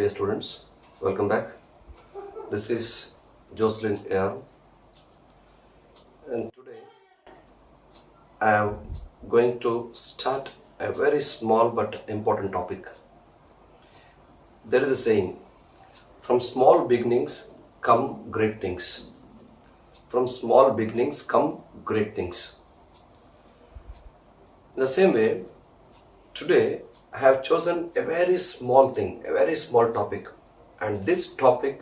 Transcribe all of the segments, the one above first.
dear students, welcome back. This is Joseline AR, and today I am going to start a very small but important topic. There is a saying, from small beginnings come great things. From small beginnings come great things. In the same way, today I have chosen a very small thing, a very small topic, and this topic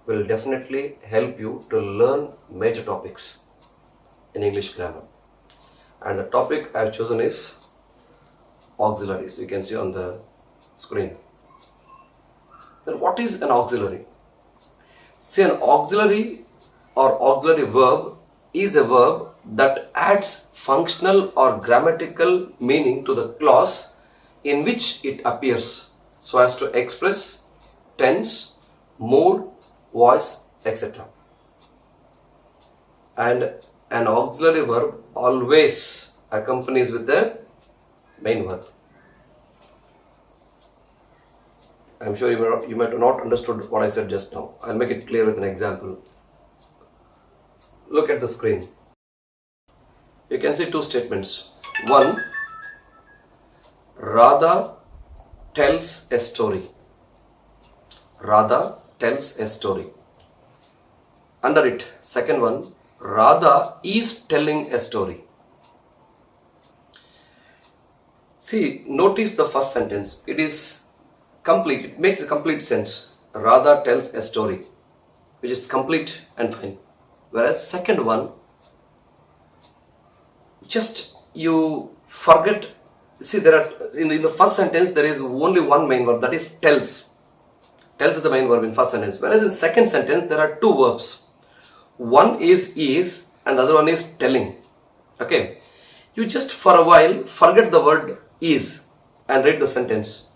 will definitely help you to learn major topics in English grammar. And the topic I have chosen is auxiliaries. You can see on the screen. Then what is an auxiliary? See, an auxiliary or auxiliary verb is a verb that adds functional or grammatical meaning to the clause in which it appears so as to express tense, mood, voice, etc. And an auxiliary verb always accompanies with the main verb. I am sure you might have not understood what I said just now. I'll make it clear with an example. Look at the screen. You can see two statements. One, Radha tells a story. Radha tells a story. Under it, second one, Radha is telling a story. See, notice the first sentence. It is complete. It makes a complete sense. Radha tells a story, which is complete and fine. Whereas second one, just you forget. See, there are in the first sentence there is only one main verb, that is tells. Tells is the main verb in first sentence. Whereas in second sentence there are two verbs. One is and the other one is telling. Okay. You just for a while forget the word is and read the sentence.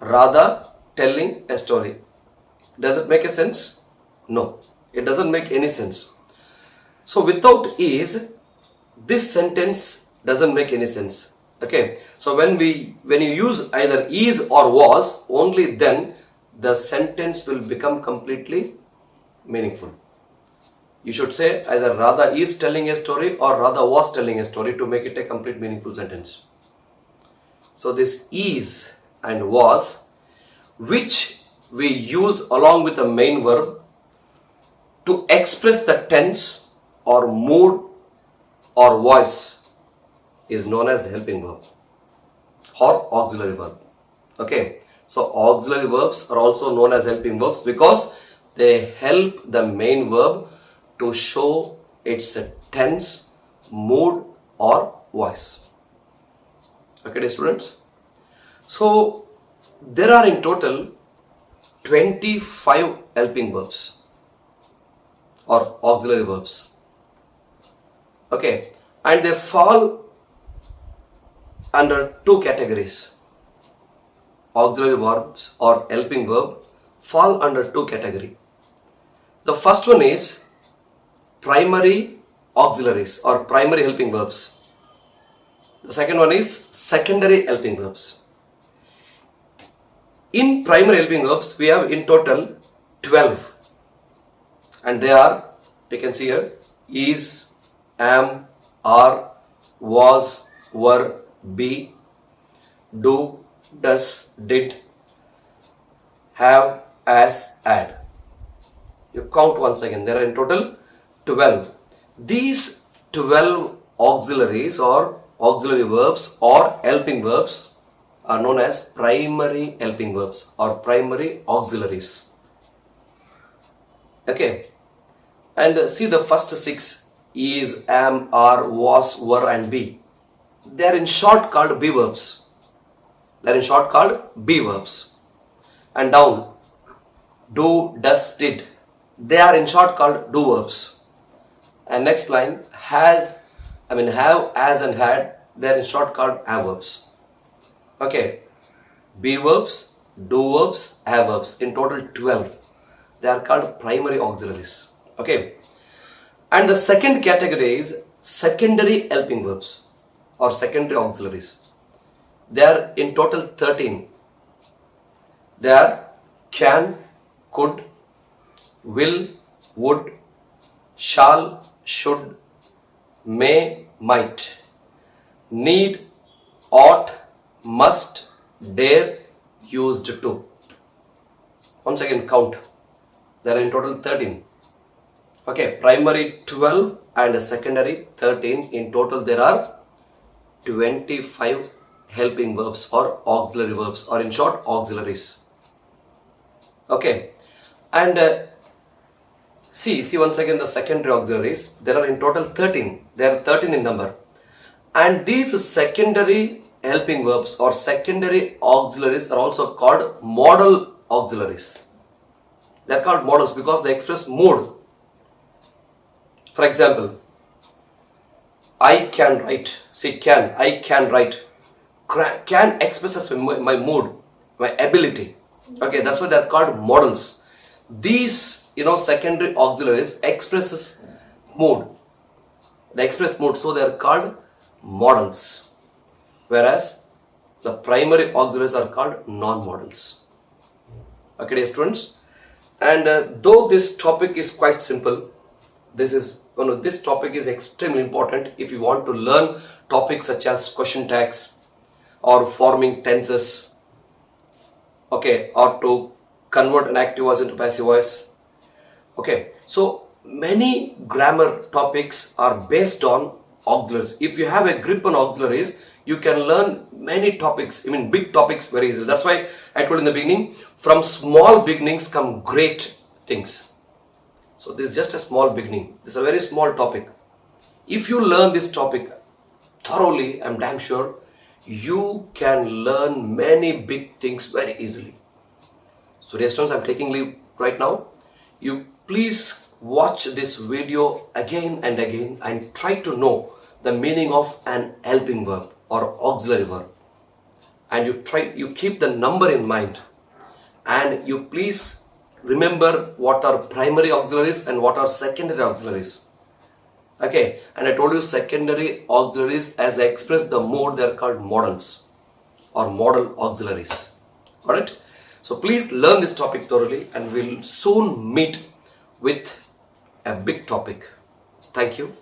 Radha telling a story. Does it make a sense? No. It doesn't make any sense. So without is, this sentence doesn't make any sense. Okay. So when you use either is or was, only then the sentence will become completely meaningful. You should say either Radha is telling a story or Radha was telling a story to make it a complete meaningful sentence. So this is and was, which we use along with the main verb to express the tense or mood or voice, is known as helping verb or auxiliary verb. Okay, so auxiliary verbs are also known as helping verbs because they help the main verb to show its tense, mood or voice. Okay, dear students. So there are in total 25 helping verbs or auxiliary verbs. Okay, and they fall under two categories. Auxiliary verbs or helping verb fall under two categories. The first one is primary auxiliaries or primary helping verbs. The second one is secondary helping verbs. In primary helping verbs, we have in total 12. And they are, you can see here, is, am, are, was, were, be, do, does, did, have, as, had. You count once again. There are in total 12. These 12 auxiliaries or auxiliary verbs or helping verbs are known as primary helping verbs or primary auxiliaries. Okay. And see the first 6, is, am, are, was, were and be. They are in short called be verbs. They are in short called be verbs. And down, do, does, did. They are in short called do verbs. And next line, have, as and had. They are in short called have verbs. Okay. Be verbs, do verbs, have verbs. In total 12. They are called primary auxiliaries. Okay. And the second category is secondary helping verbs or secondary auxiliaries. They are in total 13. They are can, could, will, would, shall, should, may, might, need, ought, must, dare, used to. Once again count. There are in total 13. Okay, primary 12 and secondary 13. In total there are 25 helping verbs or auxiliary verbs, or in short auxiliaries. Okay, and see once again the secondary auxiliaries. There are in total 13. There are 13 in number, and these secondary helping verbs or secondary auxiliaries are also called modal auxiliaries. They are called modals because they express mood. For example, I can write. See, I can write. Can expresses my mood, my ability. Okay, that's why they are called modals. These, secondary auxiliaries expresses mood. They express mood, so they are called modals. Whereas the primary auxiliaries are called non-modals. Okay, dear students. And though this topic is quite simple, this topic is extremely important if you want to learn topics such as question tags or forming tenses, okay, or to convert an active voice into passive voice. Okay, so many grammar topics are based on auxiliaries. If you have a grip on auxiliaries, you can learn many topics, big topics very easily. That's why I told in the beginning, from small beginnings come great things. So this is just a small beginning. This is a very small topic. If you learn this topic thoroughly, I'm damn sure you can learn many big things very easily. So dear students, I'm taking leave right now. You please watch this video again and again and try to know the meaning of an helping verb or auxiliary verb. And you keep the number in mind, and you please remember what are primary auxiliaries and what are secondary auxiliaries. Okay, and I told you secondary auxiliaries, as they express the mood, they are called modals or modal auxiliaries. Got it? So please learn this topic thoroughly, and we'll soon meet with a big topic. Thank you.